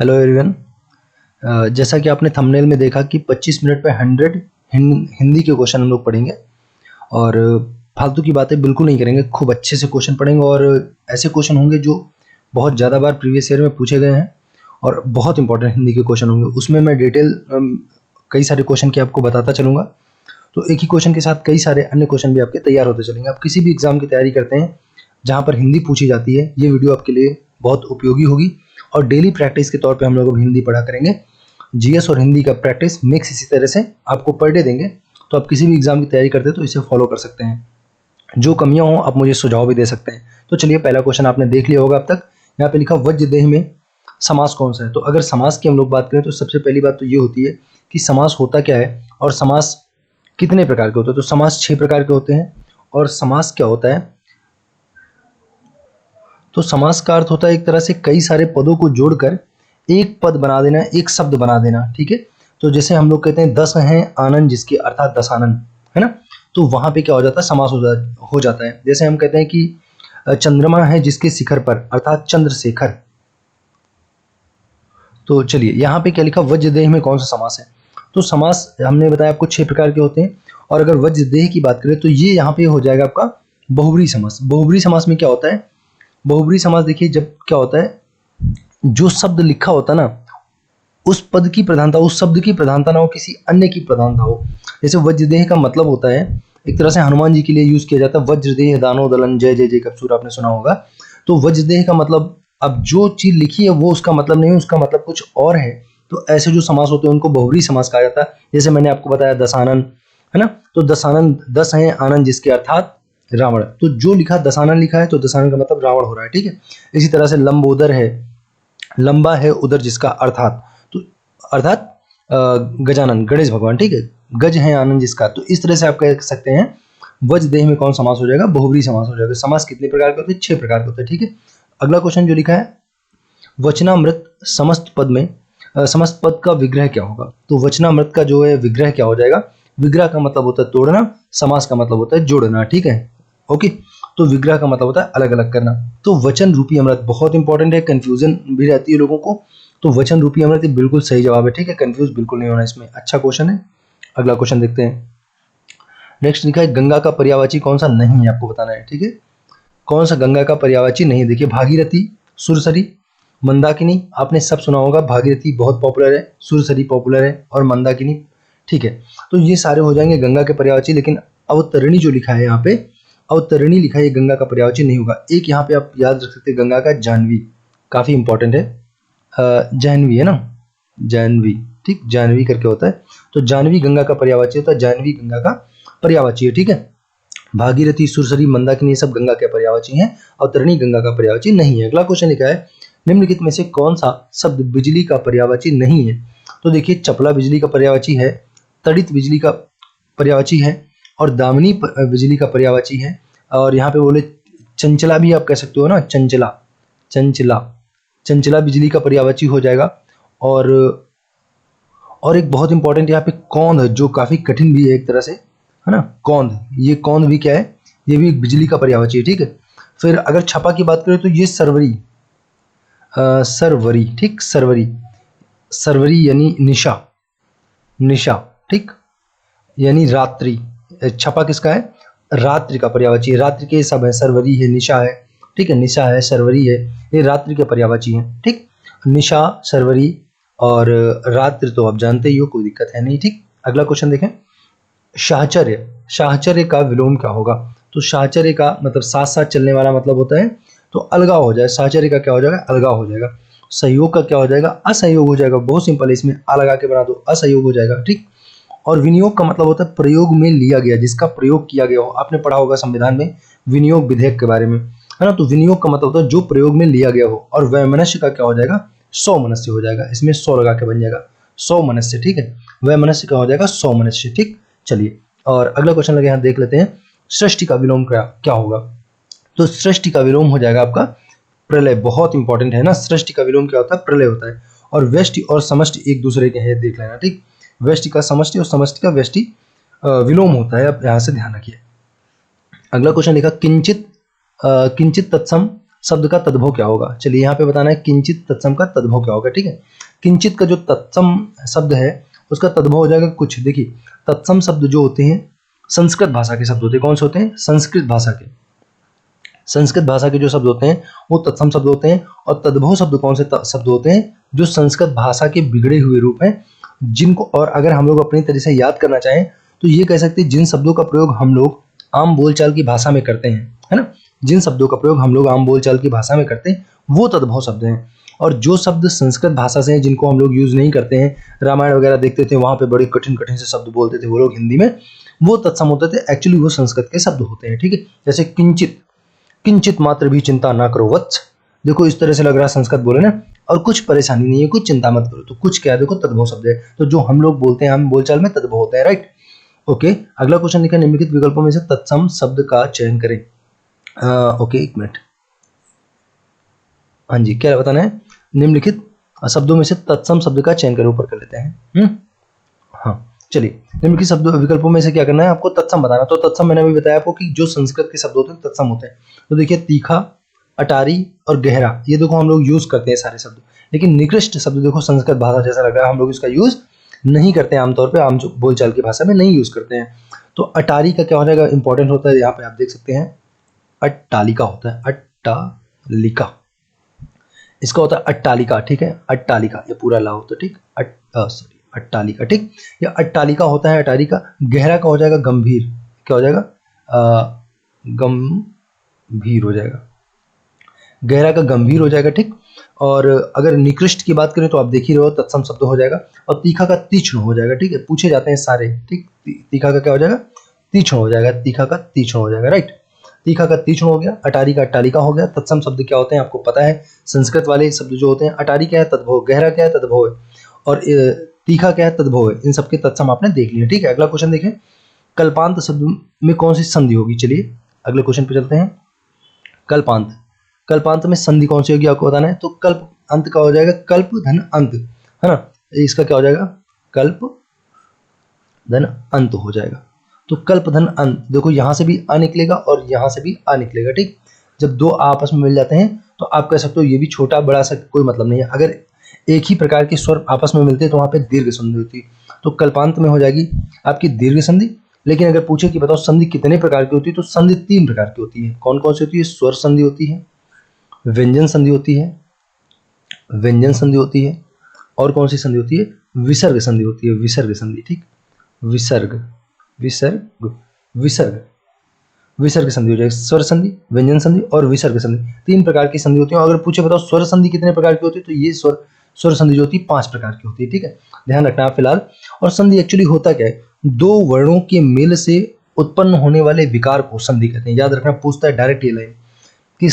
Hello everyone. जैसा कि आपने थंबनेल में देखा कि 25 मिनट पे 100 हिंदी के क्वेश्चन हम लोग पढ़ेंगे और फालतू की बातें बिल्कुल नहीं करेंगे। खूब अच्छे से क्वेश्चन पढ़ेंगे और ऐसे क्वेश्चन होंगे जो बहुत ज़्यादा बार प्रीवियस ईयर में पूछे गए हैं और बहुत इंपॉर्टेंट हिंदी के क्वेश्चन होंगे। उसमें मैं डिटेल कई सारे क्वेश्चन की आपको बताता चलूँगा। तो एक ही क्वेश्चन के साथ कई सारे अन्य क्वेश्चन भी आपके तैयार होते चलेंगे। आप किसी भी एग्जाम की तैयारी करते हैं जहाँ पर हिंदी पूछी जाती है, ये वीडियो आपके लिए बहुत उपयोगी होगी। और डेली प्रैक्टिस के तौर पे हम लोग अब हिंदी पढ़ा करेंगे। जीएस और हिंदी का प्रैक्टिस मिक्स इसी तरह से आपको पर डे देंगे, तो आप किसी भी एग्जाम की तैयारी करते हैं तो इसे फॉलो कर सकते हैं। जो कमियां हों आप मुझे सुझाव भी दे सकते हैं। तो चलिए, पहला क्वेश्चन आपने देख लिया होगा अब तक। यहाँ पे लिखा वज्रदेह में समास कौन सा है। तो अगर समास की हम लोग बात करें तो सबसे पहली बात तो ये होती है कि समास होता क्या है और समास कितने प्रकार के होते हैं। तो समास 6 प्रकार के होते हैं। और समास क्या होता है, तो समास का अर्थ होता है एक तरह से कई सारे पदों को जोड़कर एक पद बना देना, एक शब्द बना देना। ठीक है, तो जैसे हम लोग कहते हैं 10 हैं आनंद जिसके, अर्थात दशानन, है ना। तो वहां पे क्या हो जाता है, समास हो जाता है। जैसे हम कहते हैं कि चंद्रमा है जिसके शिखर पर, अर्थात चंद्रशेखर। तो चलिए, यहाँ पे क्या लिखा, वज्रदेह में कौन सा समास है। तो समास हमने बताया आपको 6 प्रकार के होते हैं। और अगर वज्रदेह की बात करें तो ये यहाँ पे हो जाएगा आपका बहुब्री समास। बहुब्री समास में क्या होता है, बहुब्री समास देखिए जब क्या होता है, जो शब्द लिखा होता है ना, उस पद की प्रधानता, उस शब्द की प्रधानता ना हो, किसी अन्य की प्रधानता हो। जैसे वज्रदेह का मतलब होता है एक तरह से हनुमान जी के लिए यूज किया जाता है, वज्रदेह दानो दलन जय जय जय कपसूर, आपने सुना होगा। तो वज्रदेह का मतलब, अब जो चीज लिखी है वो उसका मतलब नहीं है, उसका मतलब कुछ और है। तो ऐसे जो समास होते हैं उनको बहुब्री समास कहा जाता है। जैसे मैंने आपको बताया दशानन, है ना। तो दशानन, 10 हैं आनंद जिसके, अर्थात रावण। तो जो लिखा दशानन लिखा है तो दशानन का मतलब रावण हो रहा है। ठीक है, इसी तरह से लंबोदर है, लंबा है उदर जिसका, अर्थात, तो अर्थात गजानन, गणेश भगवान। ठीक है, गज है आनंद जिसका। तो इस तरह से आप कह सकते हैं वज्रदेह में कौन समास हो जाएगा, बहुब्री समास हो जाएगा। समास कितने प्रकार के होते हैं, 6 प्रकार के होते हैं। ठीक है, अगला क्वेश्चन जो लिखा है, वचनामृत समस्त पद में समस्त पद का विग्रह क्या होगा। तो वचनामृत का जो है विग्रह क्या हो जाएगा, विग्रह का मतलब होता है तोड़ना, समास का मतलब होता है जोड़ना। ठीक है, ओके। तो विग्रह का मतलब होता है अलग अलग करना। तो वचन रूपी अमृत बहुत इंपॉर्टेंट है, कंफ्यूजन भी रहती है लोगों को। तो वचन रूपी अमृत बिल्कुल सही जवाब है। ठीक है, कंफ्यूज बिल्कुल नहीं होना इसमें, अच्छा क्वेश्चन है। अगला क्वेश्चन देखते हैं। नेक्स्ट लिखा है, गंगा का पर्यायवाची कौन सा नहीं है, आपको बताना है। ठीक है, कौन सा गंगा का पर्यायवाची नहीं है। देखिए, भागीरथी, सुरसरी, मंदाकिनी, आपने सब सुना होगा। भागीरथी बहुत पॉपुलर है, सुरसरी पॉपुलर है और मंदाकिनी। ठीक है, तो ये सारे हो जाएंगे गंगा के पर्यायवाची। लेकिन अवतरणी जो लिखा है यहाँ पे, अवतरणी लिखा है, ये गंगा का पर्यायवाची नहीं होगा। एक यहाँ पे आप याद रख सकते हैं गंगा का जाह्नवी, काफी इंपॉर्टेंट है। जाह्नवी है ना, जाह्नवी, ठीक, जाह्नवी करके होता है। तो जाह्नवी गंगा का पर्यायवाची होता है, जाह्नवी गंगा का पर्यायवाची है। ठीक है, भागीरथी, सुरसरी, मंदाकिनी सब गंगा के पर्यायवाची हैं, अवतरणी गंगा का पर्यायवाची नहीं है। अगला क्वेश्चन लिखा है, निम्नलिखित में से कौन सा शब्द बिजली का पर्यायवाची नहीं है। तो देखिए, चपला बिजली का पर्यायवाची है, तड़ित बिजली का पर्यायवाची है और दामिनी बिजली का पर्यायवाची है। और यहाँ पे बोले चंचला भी आप कह सकते हो ना, चंचला, चंचला, चंचला बिजली का पर्यायवाची हो जाएगा। और एक बहुत इंपॉर्टेंट यहाँ पे कौंध, जो काफी कठिन भी है एक तरह से, है ना, कौंध। ये कौंध भी क्या है, ये भी एक बिजली का पर्यायवाची है। ठीक है, फिर अगर छपा की बात करें तो ये सरवरी, सरवरी, ठीक, सरवरी, सरवरी यानी निशा, निशा, ठीक, यानी रात्रि। छपा किसका है, रात्रि का पर्यायवाची है। रात्रि के सब है, सरवरी है, निशा है। ठीक है, निशा है, सरवरी है, ये रात्रि के पर्यायवाची है। ठीक, निशा, सरवरी और रात्रि तो आप जानते ही हो, कोई दिक्कत है नहीं। ठीक, अगला क्वेश्चन देखें, साहचर्य, साहचर्य का विलोम क्या होगा। तो साहचर्य का मतलब साथ साथ चलने वाला मतलब होता है, तो अलगाव हो जाए। साहचर्य का क्या हो जाएगा, अलगाव हो जाएगा। सहयोग का क्या हो जाएगा, असहयोग हो जाएगा। बहुत सिंपल है, इसमें आ लगा के बना दो, असहयोग हो जाएगा। ठीक, और विनियोग का मतलब होता है प्रयोग में लिया गया, जिसका प्रयोग किया गया हो। आपने पढ़ा होगा संविधान में विनियोग विधेयक के बारे में, है ना। तो विनियोग का मतलब होता है जो प्रयोग में लिया गया हो। और वैमनस्य का क्या हो जाएगा, सौ मनुष्य हो जाएगा। इसमें 100 लगा के बन जाएगा, 100 मनुष्य। ठीक है, वैमनस्य का हो जाएगा 100 मनुष्य। ठीक, चलिए, और अगला क्वेश्चन लगे यहाँ देख लेते हैं, सृष्टि का विलोम क्या होगा। तो सृष्टि का विलोम हो जाएगा आपका प्रलय। बहुत इंपॉर्टेंट है ना, सृष्टि का विलोम क्या होता है, प्रलय होता है। और व्यष्टि और समष्टि एक दूसरे के हैं, देख लेना। ठीक, व्यष्टि का समष्टि और समष्टि का व्यष्टि विलोम होता है, आप यहाँ से ध्यान रखिए। अगला क्वेश्चन लिखा, किंचित किंचित तत्सम शब्द का तद्भव क्या होगा। चलिए यहाँ पे बताना है किंचित तत्सम का तद्भव क्या होगा। ठीक है, किंचित का जो तत्सम शब्द है उसका तद्भव हो जाएगा कुछ। देखिए तत्सम शब्द जो होते हैं संस्कृत भाषा के शब्द होते हैं। कौन से होते हैं? संस्कृत भाषा के। संस्कृत भाषा के जो शब्द होते हैं वो तत्सम शब्द होते हैं। और तद्भव शब्द कौन से शब्द होते हैं? जो संस्कृत भाषा के बिगड़े हुए रूप हैं जिनको, और अगर हम लोग अपनी तरह से याद करना चाहें तो ये कह सकते हैं जिन शब्दों का प्रयोग हम लोग आम बोलचाल की भाषा में करते हैं, है ना, जिन शब्दों का प्रयोग हम लोग आम बोलचाल की भाषा में करते हैं वो तद्भव शब्द हैं। और जो शब्द संस्कृत भाषा से हैं जिनको हम लोग यूज नहीं करते हैं, रामायण वगैरह देखते थे वहां पे बड़े कठिन कठिन से शब्द बोलते थे वो लोग हिंदी में, वो तत्सम होते थे। एक्चुअली वो संस्कृत के शब्द होते हैं। ठीक है, जैसे किंचित, किंचित मात्र भी चिंता ना करो वत्स। देखो इस तरह से लग रहा है संस्कृत बोले ना, और कुछ परेशानी नहीं है, कुछ चिंता मत करो। तो कुछ क्या है? देखो तद्भव शब्द है। तो जो हम लोग बोलते हैं हम बोलचाल में तद्भव होता है। Right, okay. अगला क्वेश्चन लिखा निम्नलिखित विकल्पों में से तत्सम शब्द का चयन करें। ओके, एक मिनट। हाँ जी, क्या बताना है? निम्नलिखित शब्दों में से तत्सम शब्द का चयन करें। ऊपर कर लेते हैं। हाँ, चलिए निम्नलिखित शब्द विकल्पों में से क्या करना है आपको? तत्सम बताना। तो तत्सम मैंने अभी बताया आपको कि जो संस्कृत के शब्द होते हैं तत्सम होते हैं। तो देखिए तीखा, अटारी और गहरा, ये देखो हम लोग यूज करते हैं सारे शब्द। लेकिन निकृष्ट शब्द देखो संस्कृत भाषा जैसा लग रहा है, हम लोग इसका यूज नहीं करते हैं आमतौर पे, आम जो बोलचाल की भाषा में नहीं यूज करते हैं। तो अटारी का क्या हो जाएगा? इंपॉर्टेंट होता है, यहाँ पे आप देख सकते हैं अट्टालिका होता है। अट्टालिका, इसका होता है अट्टालिका। ठीक है, अट्टालिका, ये पूरा ला होता है। ठीक, सॉरी अट्टालिका। ठीक, ये अट्टालिका होता है अटारी का। गहरा का हो जाएगा गंभीर। क्या हो जाएगा? गंभीर हो जाएगा, गहरा का गंभीर हो जाएगा। ठीक, और अगर निकृष्ट की बात करें तो आप देख ही रहे हो तत्सम शब्द हो जाएगा। और तीखा का तीक्ष्ण हो जाएगा। ठीक है, पूछे जाते हैं सारे। ठीक, तीखा का क्या हो जाएगा? तीक्ष्ण हो जाएगा। तीखा का तीक्ष्ण हो जाएगा। राइट, तीखा का तीक्ष्ण हो गया। अटारी का अट्टालिका हो गया। तत्सम शब्द क्या होते हैं आपको पता है, संस्कृत वाले शब्द जो होते हैं। अटारी क्या है? तद्भव। गहरा क्या है? तद्भव है। और तीखा क्या है? तद्भव है। इन सबके तत्सम आपने देख लिया। ठीक है, अगला क्वेश्चन देखें, कल्पांत शब्द में कौन सी संधि होगी। चलिए अगले क्वेश्चन पे चलते हैं। कल्पांत, कल्पांत में संधि कौन सी होगी आपको बताना है। तो कल्प अंत का हो जाएगा कल्प धन अंत, है ना। इसका क्या हो जाएगा? कल्प धन अंत हो जाएगा। तो कल्प धन अंत, देखो यहां से भी अ निकलेगा और यहां से भी अ निकलेगा। ठीक, जब दो आपस में मिल जाते हैं तो आप कह सकते हो ये भी छोटा बड़ा सा कोई मतलब नहीं है। अगर एक ही प्रकार के स्वर आपस में मिलते हैं तो वहां पे दीर्घ संधि होती है। तो कल्पांत में हो जाएगी आपकी दीर्घ संधि। लेकिन अगर पूछे कि बताओ संधि कितने प्रकार की होती है, तो संधि 3 प्रकार की होती है। कौन कौन सी होती है? स्वर संधि होती है, व्यंजन संधि होती है, व्यंजन संधि होती है, और कौन सी संधि होती है? विसर्ग संधि होती है। विसर्ग संधि। ठीक, विसर्ग, विसर्ग, विसर्ग, विसर्ग संधि हो जाएगी। स्वर संधि, व्यंजन संधि और विसर्ग संधि, 3 प्रकार की संधि होती है। अगर पूछे बताओ स्वर संधि कितने प्रकार की होती है, तो ये स्वर संधि जो होती है 5 प्रकार की होती है। ठीक है, ध्यान रखना आप फिलहाल। और संधि एक्चुअली होता क्या है? दो वर्णों के मेल से उत्पन्न होने वाले विकार को संधि कहते हैं। याद रखना, पूछता है डायरेक्ट ये लाइन कि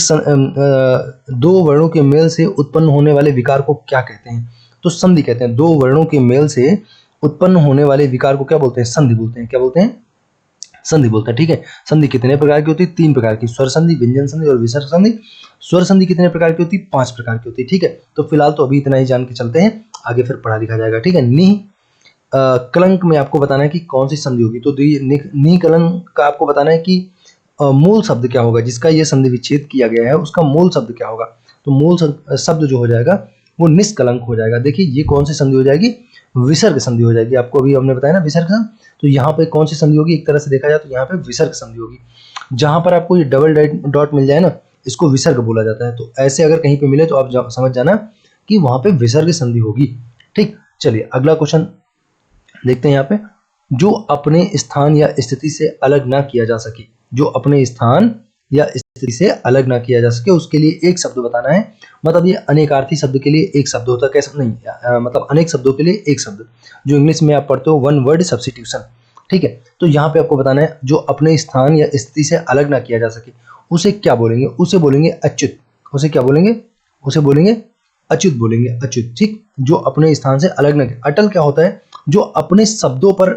दो वर्णों के मेल से उत्पन्न होने वाले विकार को क्या कहते हैं, तो संधि कहते हैं। दो वर्णों के मेल से उत्पन्न होने वाले विकार को क्या बोलते हैं? संधि बोलते हैं। क्या बोलते हैं? संधि बोलते हैं। ठीक है, संधि कितने प्रकार की होती है? 3 प्रकार की, स्वर संधि, व्यंजन संधि और विसर्ग संधि। स्वर संधि कितने प्रकार की होती है? 5 प्रकार की होती है। ठीक है, तो फिलहाल तो अभी इतना ही जान के चलते हैं, आगे फिर पढ़ा लिखा जाएगा। ठीक है, निह कलंक में आपको बताना है कि कौन सी संधि होगी। तो निह कलंक का आपको बताना है कि मूल शब्द क्या होगा जिसका ये संधि विच्छेद किया गया है, उसका मूल शब्द क्या होगा। तो मूल शब्द जो हो जाएगा वो निष्कलंक हो जाएगा। देखिए ये कौन सी संधि हो जाएगी? विसर्ग संधि हो जाएगी। आपको अभी हमने बताया ना विसर्ग संधि, तो यहाँ पे कौन सी संधि होगी? एक तरह से देखा जाए तो यहाँ पे विसर्ग संधि होगी। जहां पर आपको ये डबल डॉट मिल जाए ना, इसको विसर्ग बोला जाता है। तो ऐसे अगर कहीं पे मिले तो आप समझ जाना कि वहां पे विसर्ग संधि होगी। ठीक, चलिए अगला क्वेश्चन देखते हैं। यहाँ पे जो अपने स्थान या स्थिति से अलग ना किया जा सके, जो अपने स्थान या स्थिति से अलग ना किया जा सके, उसके लिए एक शब्द बताना है। मतलब ये अनेकार्थी शब्द के लिए एक शब्द होता है, कैसा नहीं, मतलब अनेक शब्दों के लिए एक शब्द, जो इंग्लिश में आप पढ़ते हो वन वर्ड सब्स्टिट्यूशन। ठीक है, तो यहाँ पे आपको बताना है जो अपने स्थान या स्थिति से अलग ना किया जा सके उसे क्या बोलेंगे? उसे बोलेंगे अच्युत। उसे क्या बोलेंगे? उसे बोलेंगे अच्युत, बोलेंगे अच्युत। ठीक, जो अपने स्थान से अलग ना किया। अटल क्या होता है? जो अपने शब्दों पर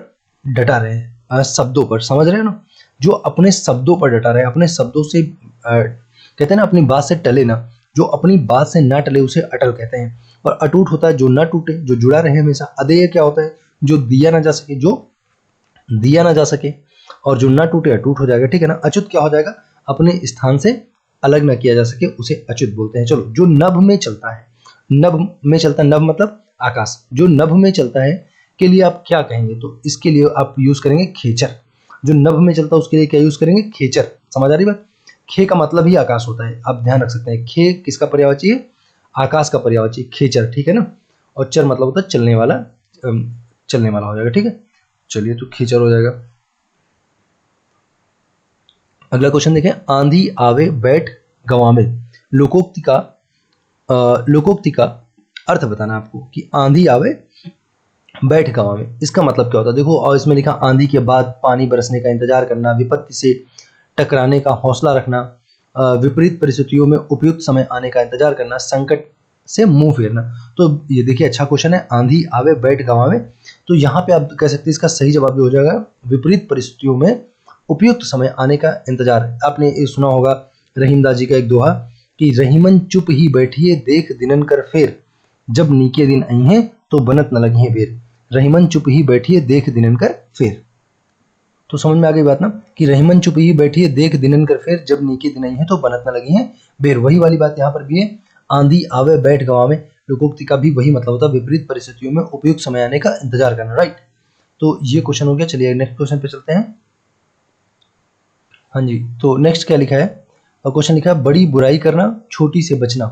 डटा रहे, शब्दों पर, समझ रहे हैं ना, जो अपने शब्दों पर डटा रहे, अपने शब्दों से कहते हैं ना, अपनी बात से टले ना, जो अपनी बात से ना टले उसे अटल कहते हैं। और अटूट होता है जो ना टूटे, जो जुड़ा रहे हमेशा। अदेय क्या होता है? जो दिया ना जा सके, जो दिया ना जा सके, और जो ना टूटे अटूट हो जाएगा। ठीक है ना। अच्युत क्या हो जाएगा? अपने स्थान से अलग ना किया जा सके उसे अच्युत बोलते हैं। चलो, जो नभ में चलता है, नभ में चलता है, नभ मतलब आकाश, जो नभ में चलता है के लिए आप क्या कहेंगे? तो इसके लिए आप यूज करेंगे खेचर। जो नभ में चलता है उसके लिए क्या यूज करेंगे? खेचर। समझ आ रही बात? खे का मतलब ही आकाश होता है, आप ध्यान रख सकते हैं। खे किसका पर्यायवाची है? आकाश का पर्यायवाची, खेचर, ठीक है ना। और चर मतलब होता है चलने वाला, चलने वाला हो जाएगा, ठीक है। चलिए, तो खेचर हो जाएगा। अगला क्वेश्चन देखें, आंधी आवे बैठ गंवावे। लोकोक्ति का लोकोक्ति का अर्थ बताना आपको कि आंधी आवे बैठ गंवावे, इसका मतलब क्या होता है? देखो, और इसमें लिखा आंधी के बाद पानी बरसने का इंतजार करना, विपत्ति से टकराने का हौसला रखना, विपरीत परिस्थितियों में उपयुक्त समय आने का इंतजार करना, संकट से मुंह फेरना। तो ये देखिए, अच्छा क्वेश्चन है, आंधी आवे बैठ गंवावे। तो यहाँ पे आप कह सकते हैं इसका सही जवाब जो हो जाएगा विपरीत परिस्थितियों में उपयुक्त समय आने का इंतजार। आपने ये सुना होगा रहीमदास जी का एक दोहा कि रहीमन चुप ही बैठिए देख दिनन कर फेर, जब नीके दिन आई हैं तो बनत न लगी है बेर। रहीमन चुप ही बैठिए देख दिनन कर फेर। तो समझ में आ गई बात ना, कि रहीमन चुप ही बैठिए देख दिनन कर फेर, जब नीके दिन आई है तो बनत न लगी है बेर। वही वाली बात यहाँ पर भी है, आंधी आवे बैठ गंवावे, लोकोक्ति का भी वही मतलब होता है, विपरीत परिस्थितियों में उपयुक्त समय आने का इंतजार करना, राइट। तो ये क्वेश्चन हो गया। चलिए नेक्स्ट क्वेश्चन पे चलते हैं। हाँ जी, तो नेक्स्ट क्या लिखा है? क्वेश्चन लिखा है, बड़ी बुराई करना छोटी से बचना।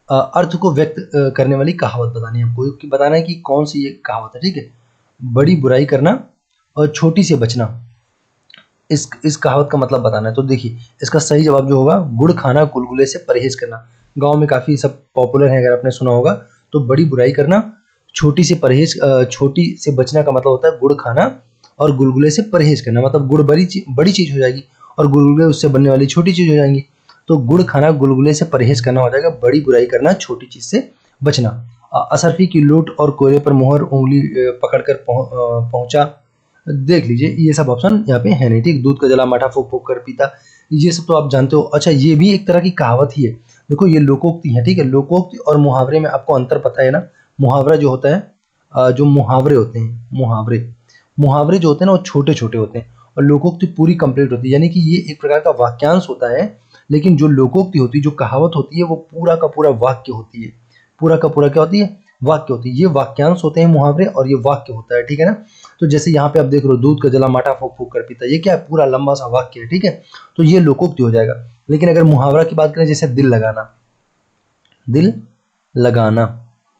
अर्थ को व्यक्त करने वाली कहावत बतानी है आपको, कि बताना है कि कौन सी ये कहावत है, ठीक है। बड़ी बुराई करना और छोटी से बचना, इस कहावत का मतलब बताना है। तो देखिए, इसका सही जवाब जो होगा, गुड़ खाना गुलगुले से परहेज करना। गांव में काफी सब पॉपुलर है, अगर आपने सुना होगा। तो बड़ी बुराई करना, छोटी से परहेज, छोटी से बचना का मतलब होता है गुड़ खाना और गुलगुले से परहेज करना। मतलब गुड़ बड़ी चीज हो जाएगी और गुलगुले उससे बनने वाली छोटी चीज हो जाएंगी। तो गुड़ खाना गुलगुले से परहेज करना हो जाएगा बड़ी बुराई करना, छोटी चीज से बचना। असरफी की लूट और कोयले पर मोहर उंगली पकड़कर पहुंचा। देख लीजिए, ये सब ऑप्शन यहाँ पे है नहीं, ठीक। दूध का जला माठा फूक फूक कर पीता, ये सब तो आप जानते हो। अच्छा, ये भी एक तरह की कहावत ही है। देखो, ये लोकोक्ति है, ठीक है। लोकोक्ति और मुहावरे में आपको अंतर पता है ना। मुहावरा जो होता है, जो मुहावरे होते हैं, मुहावरे जो होते हैं ना, वो छोटे छोटे होते हैं, और लोकोक्ति पूरी कंप्लीट होती है। यानी कि ये एक प्रकार का वाक्यांश होता है, लेकिन जो लोकोक्ति होती है, जो कहावत होती है, वो पूरा का पूरा वाक्य होती है। पूरा का पूरा क्या होती है? वाक्य होती है। ये वाक्यांश होते हैं मुहावरे, और ये वाक्य होता है, ठीक है ना। तो जैसे यहाँ पे आप देख रहे हो, दूध का जला माठा फूक फूक कर पीता, ये क्या है? पूरा लंबा सा वाक्य है, ठीक है। तो ये लोकोक्ति हो जाएगा। लेकिन अगर मुहावरा की बात करें, जैसे दिल लगाना, दिल लगाना,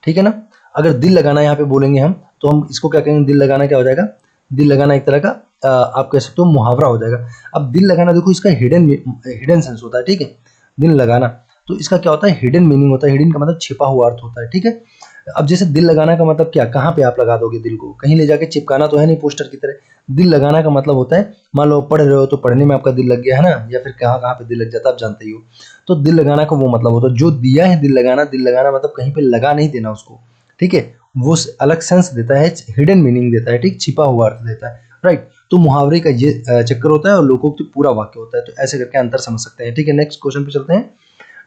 ठीक है ना। अगर दिल लगाना यहाँ पे बोलेंगे हम, तो हम इसको क्या कहेंगे? दिल लगाना क्या हो जाएगा? दिल लगाना एक तरह का आप कह सकते हो मुहावरा हो जाएगा। अब दिल लगाना, देखो, इसका हिडन सेंस होता है, ठीक है। दिल लगाना, तो इसका क्या होता है? हिडन मीनिंग होता है। हिडन का मतलब छिपा हुआ अर्थ होता है, ठीक है। अब जैसे दिल लगाना का मतलब क्या? कहाँ पे आप लगा दोगे दिल को? कहीं ले जाके चिपकाना तो है नहीं पोस्टर की तरह। दिल लगाना का मतलब होता है, मान लो पढ़ रहे हो तो पढ़ने में आपका दिल लग गया है ना, या फिर कहाँ कहाँ पे दिल लग जाता है आप जानते ही हो। तो दिल लगाना का वो मतलब होता है, जो दिया है दिल लगाना मतलब कहीं पे लगा नहीं देना उसको, ठीक है। वो अलग सेंस देता है, हिडन मीनिंग देता है, ठीक, छिपा हुआ अर्थ देता है, राइट। तो मुहावरे का ये चक्कर होता है, और लोकोक्ति पूरा वाक्य होता है। तो ऐसे करके अंतर समझ सकते हैं, ठीक है। नेक्स्ट क्वेश्चन पे चलते हैं।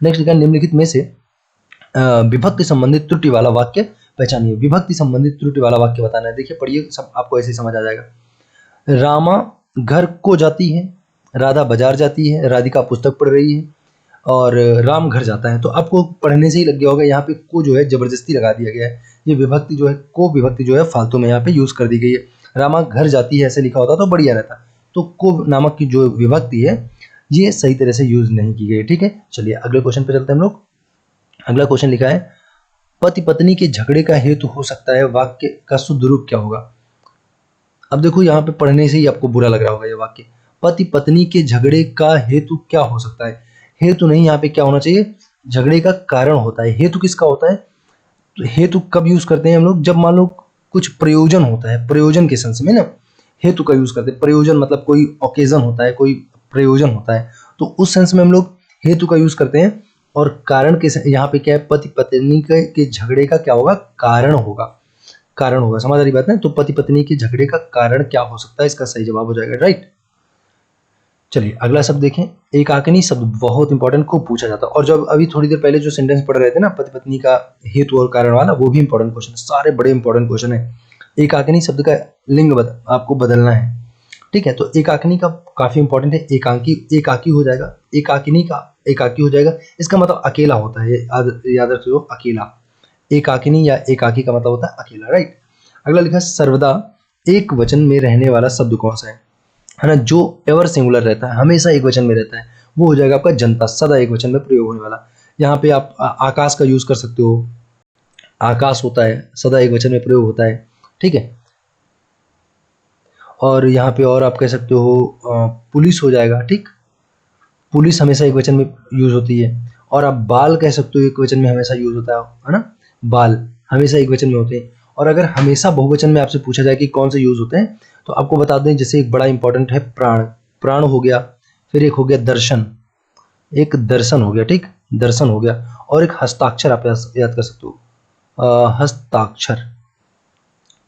नेक्स्ट लिखा, निम्नलिखित में से विभक्ति संबंधित त्रुटि वाला वाक्य पहचानिए। विभक्ति संबंधित त्रुटि वाला वाक्य बताना है। देखिए, पढ़िए, सब आपको ऐसे ही समझ आ जाएगा। रामा घर को जाती है, राधा बाजार जाती है, राधिका पुस्तक पढ़ रही है, और राम घर जाता है। तो आपको पढ़ने से ही लग गया होगा, यहाँ पे को जो है जबरदस्ती लगा दिया गया है। ये विभक्ति जो है, को विभक्ति जो है फालतू में यहाँ पे यूज कर दी गई है। रामा घर जाती है ऐसे लिखा होता तो बढ़िया रहता। तो को नामक की जो विभक्ति है, ये सही तरह से यूज नहीं की गई, ठीक है। चलिए अगले क्वेश्चन पे चलते हैं हम लोग। अगला क्वेश्चन लिखा है, पति पत्नी के झगड़े का हेतु हो सकता है, वाक्य का शुद्ध रूप क्या होगा? अब देखो, यहाँ पे पढ़ने से ही आपको बुरा लग रहा होगा ये वाक्य। पति पत्नी के झगड़े का हेतु क्या हो सकता है? हेतु नहीं, यहाँ पे क्या होना चाहिए? झगड़े का कारण होता है। हेतु किसका होता है? तो हेतु कब यूज करते हैं हम लोग? जब मान लो कुछ प्रयोजन होता है, प्रयोजन के सेंस में ना हेतु का यूज करते हैं। प्रयोजन मतलब कोई ओकेजन होता है, कोई प्रयोजन होता है, तो उस सेंस में हम लोग हेतु का यूज करते हैं। और कारण के यहाँ पे क्या है? पति पत्नी के झगड़े का क्या होगा? कारण होगा, कारण होगा। समझ आ रही बात है? तो पति पत्नी के झगड़े का कारण क्या हो सकता है, इसका सही जवाब हो जाएगा, राइट। चलिए अगला शब्द देखें, एकाकिनी शब्द बहुत इंपॉर्टेंट, खूब पूछा जाता है। और जब अभी थोड़ी देर पहले जो सेंटेंस पढ़ रहे थे ना, पति पत्नी का हेतु और कारण वाला, वो भी इंपॉर्टेंट क्वेश्चन है। सारे बड़े इंपॉर्टेंट क्वेश्चन है। एकाकिनी शब्द का लिंग आपको बदलना है, ठीक है। तो एकाकिनी का काफी इंपॉर्टेंट है। एकांकी, एकाकी हो जाएगा। एकाकिनी का एकाकी हो जाएगा। इसका मतलब अकेला होता है, याद रखियो, अकेला। एकाकिनी या एकाकी का मतलब होता है अकेला, राइट। अगला लिखा है सर्वदा एक वचन में रहने वाला शब्द कौन सा है ना, जो एवर सिंगुलर रहता है, हमेशा एक वचन में रहता है, वो हो जाएगा आपका जनता, सदा एक वचन में प्रयोग होने वाला। यहाँ पे आप आकाश का यूज कर सकते हो, आकाश होता है, सदा एक वचन में प्रयोग होता है, ठीक है। और यहाँ पे और आप कह सकते हो पुलिस हो जाएगा, ठीक, पुलिस हमेशा एक वचन में यूज होती है। और आप बाल कह सकते हो, एक वचन में हमेशा यूज होता है ना, बाल हमेशा एक वचन में होते हैं। और अगर हमेशा बहुवचन में आपसे पूछा जाए कि कौन से यूज होते हैं, तो आपको बता दें, जैसे एक बड़ा इंपॉर्टेंट है प्राण, प्राण हो गया, फिर एक हो गया दर्शन, एक दर्शन हो गया, ठीक, दर्शन हो गया। और एक हस्ताक्षर आप याद कर सकते हो, हस्ताक्षर,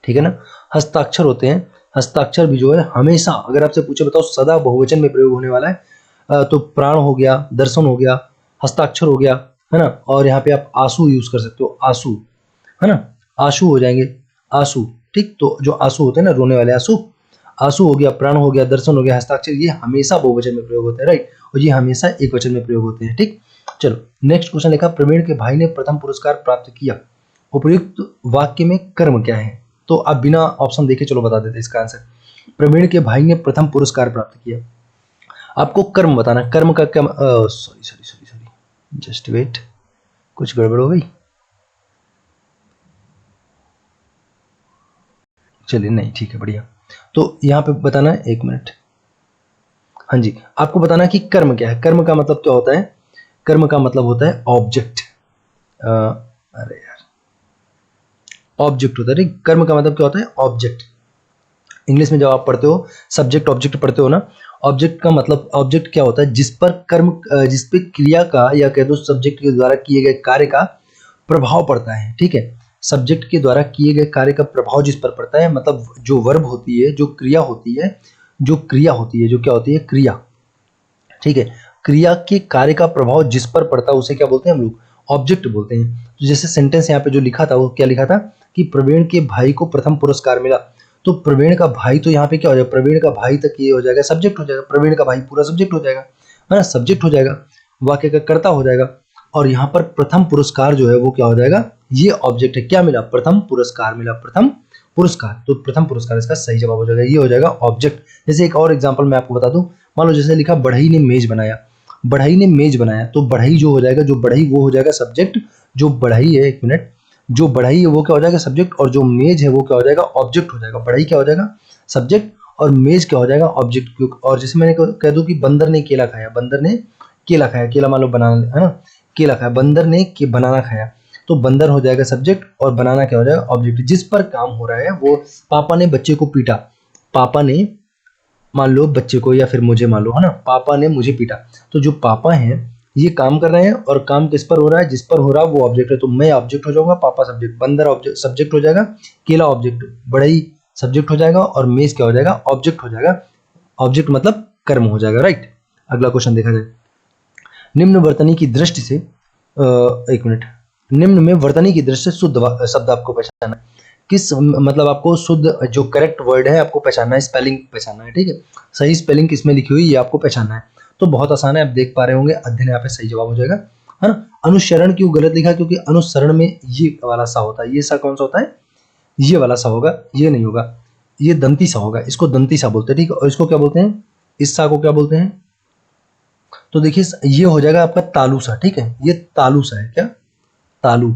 ठीक है ना, हस्ताक्षर होते हैं। हस्ताक्षर भी जो है हमेशा, अगर आपसे पूछे बताओ सदा बहुवचन में प्रयोग होने वाला है, तो प्राण हो गया, दर्शन हो गया, हस्ताक्षर हो गया, है ना। और यहाँ पे आप आंसू यूज कर सकते हो, आंसू, है ना, आंसू हो जाएंगे, आंसू, ठीक। तो जो आंसू होते हैं ना, रोने वाले आंसू, आंसू हो गया, प्राण हो गया, दर्शन हो गया, हस्ताक्षर, ये हमेशा बहुवचन में प्रयोग होते हैं, राइट। और ये हमेशा एक वचन में प्रयोग होते हैं, ठीक। चलो नेक्स्ट क्वेश्चन लिखा, प्रवीण के भाई ने प्रथम पुरस्कार प्राप्त किया, उपयुक्त वाक्य में कर्म क्या है। तो आप बिना ऑप्शन देखे चलो बता देते इसका आंसर। प्रवीण के भाई ने प्रथम पुरस्कार प्राप्त किया, आपको कर्म बताना, कर्म का क्या, sorry sorry sorry sorry, just wait, कुछ गड़बड़ हो गई, चलिए नहीं, ठीक है, बढ़िया। तो यहाँ पे बताना है, एक मिनट, हाँ जी, आपको बताना कि कर्म क्या है। कर्म का मतलब क्या होता है, कर्म का मतलब होता है ऑब्जेक्ट, अरे यार, ऑब्जेक्ट होता है, ठीक। कर्म का मतलब क्या होता है, ऑब्जेक्ट। इंग्लिश में जब आप पढ़ते हो, सब्जेक्ट ऑब्जेक्ट पढ़ते हो ना, ऑब्जेक्ट का मतलब, ऑब्जेक्ट क्या होता है, जिस पर कर्म, जिस पे क्रिया का, या कह दो सब्जेक्ट के द्वारा किए गए कार्य का प्रभाव पड़ता है, ठीक है। सब्जेक्ट के द्वारा किए गए कार्य का प्रभाव जिस पर पड़ता है, मतलब जो वर्ब होती है, जो क्रिया होती है, जो क्रिया होती है, जो क्या होती है, क्रिया, ठीक है। क्रिया के कार्य का प्रभाव जिस पर पड़ता है उसे क्या बोलते हैं हम लोग, ऑब्जेक्ट बोलते हैं। तो जैसे सेंटेंस यहाँ पे जो लिखा था, वो क्या लिखा था कि प्रवीण के भाई को प्रथम पुरस्कार मिला। तो प्रवीण का भाई, तो यहाँ पे क्या हो जाएगा, प्रवीण का भाई तक ये हो जाएगा, सब्जेक्ट हो जाएगा, प्रवीण का भाई पूरा सब्जेक्ट हो जाएगा, है ना, सब्जेक्ट हो जाएगा, वाक्य का कर्ता हो जाएगा। और यहाँ पर प्रथम पुरस्कार जो है वो क्या हो जाएगा, ये ऑब्जेक्ट है, क्या मिला, प्रथम पुरस्कार मिला, प्रथम पुरस्कार, तो प्रथम पुरस्कार इसका सही जवाब हो जाएगा, ये हो जाएगा ऑब्जेक्ट। जैसे एक और एग्जांपल मैं आपको बता दूं, मान लो जैसे लिखा बढ़ई ने मेज बनाया, बढ़ई ने मेज बनाया, तो बढ़ई जो हो जाएगा, जो बढ़ई वो हो जाएगा सब्जेक्ट, जो बढ़ई है, एक मिनट, जो बढ़ई है वो क्या हो जाएगा सब्जेक्ट, और जो मेज है वो क्या हो जाएगा, ऑब्जेक्ट हो जाएगा। बढ़ई क्या हो जाएगा, सब्जेक्ट, और मेज क्या हो जाएगा, ऑब्जेक्ट। और जैसे मैंने कह दूं कि बंदर ने केला खाया, बंदर ने केला खाया, केला मान लो बनाना है ना, केला खाया, बंदर ने बनाना खाया, तो बंदर हो जाएगा सब्जेक्ट, और बनाना क्या हो जाएगा, ऑब्जेक्ट। जिस पर काम हो रहा है वो, पापा ने बच्चे को पीटा, पापा ने, मान लो बच्चे को या फिर मुझे मान लो, है ना, पापा ने मुझे पीटा, तो जो पापा हैं ये काम कर रहे हैं, और काम किस पर हो रहा है, जिस पर हो रहा है वो ऑब्जेक्ट है, तो मैं ऑब्जेक्ट हो जाऊंगा, पापा सब्जेक्ट, बंदर ऑब्जेक्ट सब्जेक्ट हो जाएगा, केला ऑब्जेक्ट, बढ़ई सब्जेक्ट हो जाएगा, और मेज क्या हो जाएगा, ऑब्जेक्ट हो जाएगा। ऑब्जेक्ट मतलब कर्म हो जाएगा, राइट। अगला क्वेश्चन देखा जाए, निम्न वर्तनी की दृष्टि से, एक मिनट, निम्न में वर्तनी की दृष्टि से शुद्ध शब्द आपको पहचानना है। किस, मतलब आपको शुद्ध, जो करेक्ट वर्ड है आपको पहचानना है, स्पेलिंग पहचानना है, ठीक है। सही स्पेलिंग किसमें लिखी हुई है ये आपको पहचानना है। तो बहुत आसान है, आप देख पा रहे होंगे, अध्ययन यहाँ पे सही जवाब हो जाएगा, है ना। अनुसरण क्यों गलत लिखा, क्योंकि अनुसरण में ये वाला सा होता है, ये सा कौन सा होता है, ये वाला सा होगा, ये नहीं होगा, ये दंती सा होगा, इसको दंती सा बोलते हैं, ठीक है। और इसको क्या बोलते हैं, इस सा को क्या बोलते हैं, तो देखिए ये हो जाएगा आपका तालू सा, ठीक है, ये तालू सा है, क्या, तालू,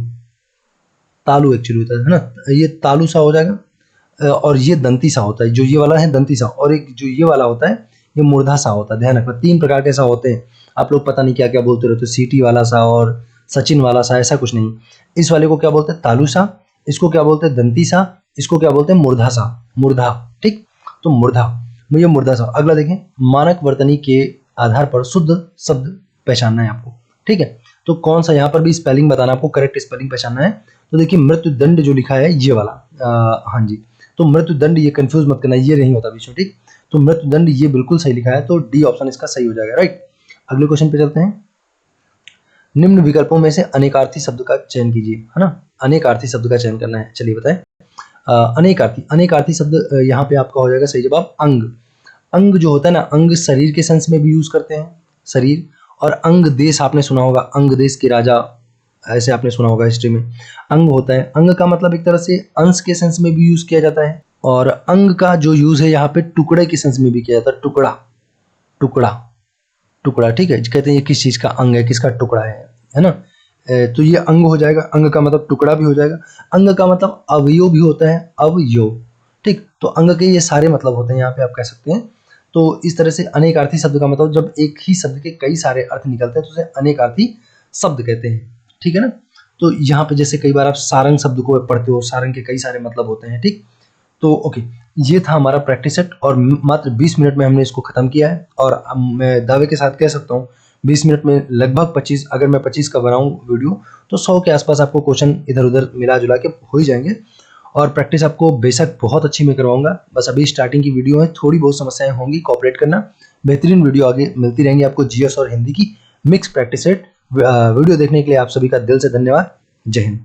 तालू एक्चुअली होता है ना, ये तालू सा हो जाएगा। और ये दंती सा होता है, जो ये वाला है दंती सा, और एक जो ये वाला होता है ये मूर्धा सा होता है, ध्यान रखना, तीन प्रकार के सा होते हैं। आप लोग पता नहीं क्या क्या बोलते रहते हो, सीटी वाला सा और सचिन वाला सा, ऐसा कुछ नहीं। इस वाले को क्या बोलते हैं, तालू सा, इसको क्या बोलते हैं, दंती सा, इसको क्या बोलते हैं, मूर्धा सा, मूर्धा, ठीक। तो मूर्धा, मुझे मूर्धा सा। अगला देखें, मानक वर्तनी के आधार पर शुद्ध शब्द पहचानना है आपको, ठीक है। तो कौन सा, यहाँ पर भी स्पेलिंग बताना, आपको करेक्ट स्पेलिंग पहचानना है। तो देखिए मृत्यु दंड जो लिखा है ये वाला, हाँ जी, तो मृत्यु दंड, ये कंफ्यूज मत करना, ये नहीं होता बीच में, ठीक। तो मृत्यु दंड ये बिल्कुल सही लिखा है, तो डी ऑप्शन इसका सही हो जाएगा, राइट। अगले क्वेश्चन पे चलते हैं, निम्न विकल्पों में से अनेकार्थी शब्द का चयन कीजिए, है ना, अनेकार्थी शब्द का चयन करना है, चलिए बताएं। अनेकार्थी, अनेकार्थी शब्द यहाँ पे आपका हो जाएगा सही जवाब अंग। अंग जो होता है ना, अंग शरीर के सेंस में भी यूज करते हैं, शरीर, और अंग देश आपने सुना होगा, अंग देश के राजा, ऐसे आपने सुना होगा हिस्ट्री में। अंग होता है, अंग का मतलब एक तरह से अंश के सेंस में भी यूज किया जाता है, और अंग का जो यूज है यहाँ पे टुकड़े के सेंस में भी किया जाता है। टुकड़ा, टुकड़ा, टुकड़ा, ठीक है। कहते हैं ये किस चीज का अंग है, किसका टुकड़ा है ना। तो ये अंग हो जाएगा, अंग का मतलब टुकड़ा भी हो जाएगा। अंग का मतलब अवयव भी होता है, अवयव, ठीक। तो अंग के ये सारे मतलब होते हैं यहाँ पे, आप कह सकते हैं। तो इस तरह से अनेकार्थी शब्द का मतलब जब एक ही शब्द के कई सारे अर्थ निकलते हैं तो उसे अनेकार्थी शब्द कहते हैं, ठीक है ना। तो यहाँ पे जैसे कई बार आप सारंग शब्द को पढ़ते हो, सारंग के कई सारे मतलब होते हैं, ठीक। तो ओके, ये था हमारा प्रैक्टिस सेट, और मात्र 20 मिनट में हमने इसको खत्म किया है। और मैं दावे के साथ कह सकता हूँ 20 मिनट में लगभग 25, अगर मैं 25 का बनाऊँ वीडियो तो 100 के आसपास आपको क्वेश्चन इधर उधर मिला जुला के हो ही जाएंगे। और प्रैक्टिस आपको बेशक बहुत अच्छी मैं करवाऊंगा, बस अभी स्टार्टिंग की वीडियो है, थोड़ी बहुत समस्याएं होंगी, कोऑपरेट करना। बेहतरीन वीडियो आगे मिलती रहेंगी आपको, जीएस और हिंदी की मिक्स प्रैक्टिस सेट। वीडियो देखने के लिए आप सभी का दिल से धन्यवाद। जय हिंद।